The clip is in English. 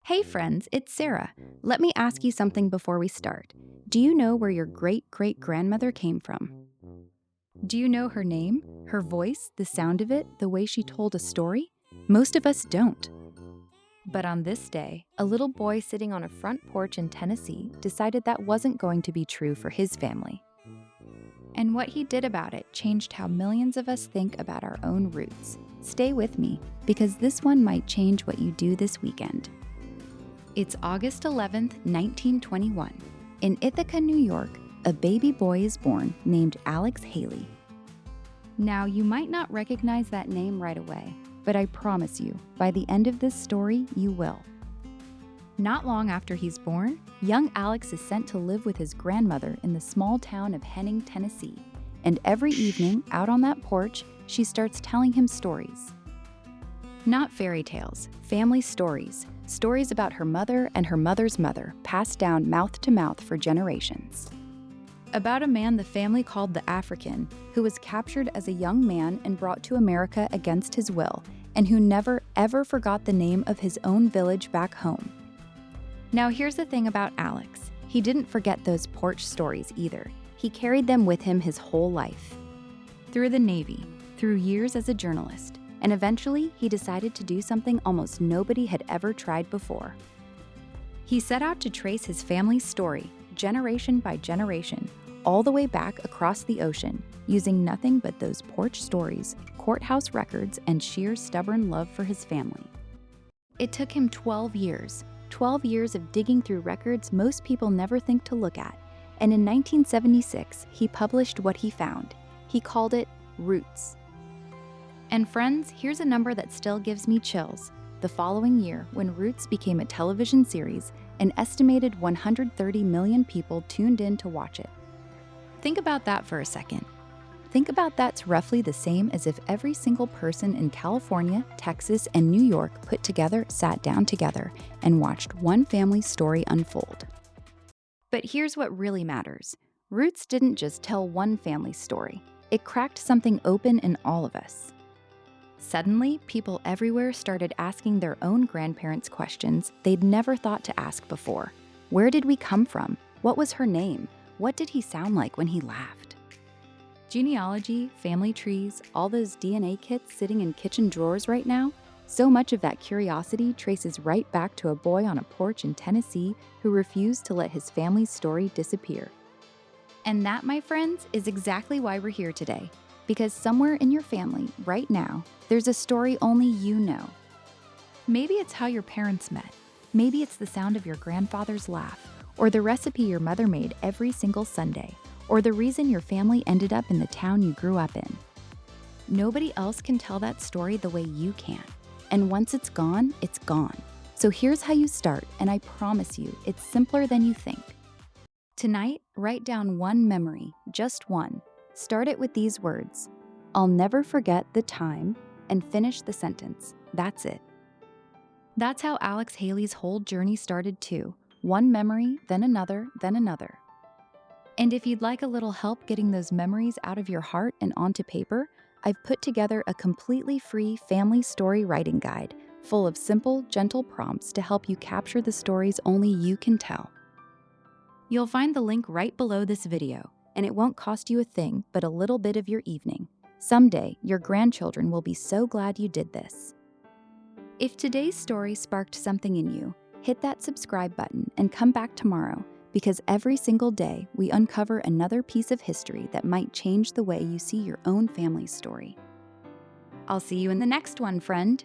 Hey friends, it's Sarah. Let me ask you something before we start. Do you know where your great-great-grandmother came from? Do you know her name, her voice, the sound of it, the way she told a story? Most of us don't. But on this day, a little boy sitting on a front porch in Tennessee decided that wasn't going to be true for his family. And what he did about it changed how millions of us think about our own roots. Stay with me, because this one might change what you do this weekend. It's August 11th, 1921. In Ithaca, New York, a baby boy is born named Alex Haley. Now, you might not recognize that name right away, but I promise you, by the end of this story, you will. Not long after he's born, young Alex is sent to live with his grandmother in the small town of Henning, Tennessee. And every evening, out on that porch, she starts telling him stories. Not fairy tales, family stories. Stories about her mother and her mother's mother, passed down mouth to mouth for generations. About a man the family called the African, who was captured as a young man and brought to America against his will, and who never ever forgot the name of his own village back home. Now here's the thing about Alex. He didn't forget those porch stories either. He carried them with him his whole life. Through the Navy, through years as a journalist, and eventually he decided to do something almost nobody had ever tried before. He set out to trace his family's story, generation by generation, all the way back across the ocean, using nothing but those porch stories, courthouse records, and sheer stubborn love for his family. It took him 12 years of digging through records most people never think to look at, and in 1976, he published what he found. He called it Roots. And friends, here's a number that still gives me chills. The following year, when Roots became a television series, an estimated 130 million people tuned in to watch it. Think about that for a second. Think about that's roughly the same as if every single person in California, Texas, and New York put together sat down together and watched one family story unfold. But here's what really matters. Roots didn't just tell one family's story. It cracked something open in all of us. Suddenly, people everywhere started asking their own grandparents questions they'd never thought to ask before. Where did we come from? What was her name? What did he sound like when he laughed? Genealogy, family trees, all those DNA kits sitting in kitchen drawers right now, so much of that curiosity traces right back to a boy on a porch in Tennessee who refused to let his family's story disappear. And that, my friends, is exactly why we're here today. Because somewhere in your family, right now, there's a story only you know. Maybe it's how your parents met. Maybe it's the sound of your grandfather's laugh, or the recipe your mother made every single Sunday, or the reason your family ended up in the town you grew up in. Nobody else can tell that story the way you can. And once it's gone, it's gone. So here's how you start, and I promise you, it's simpler than you think. Tonight, write down one memory, just one. Start it with these words: I'll never forget the time, and finish the sentence. That's it. That's how Alex Haley's whole journey started too. One memory, then another, then another. And if you'd like a little help getting those memories out of your heart and onto paper, I've put together a completely free family story writing guide full of simple, gentle prompts to help you capture the stories only you can tell. You'll find the link right below this video, and it won't cost you a thing but a little bit of your evening. Someday, your grandchildren will be so glad you did this. If today's story sparked something in you, hit that subscribe button and come back tomorrow, because every single day we uncover another piece of history that might change the way you see your own family's story. I'll see you in the next one, friend.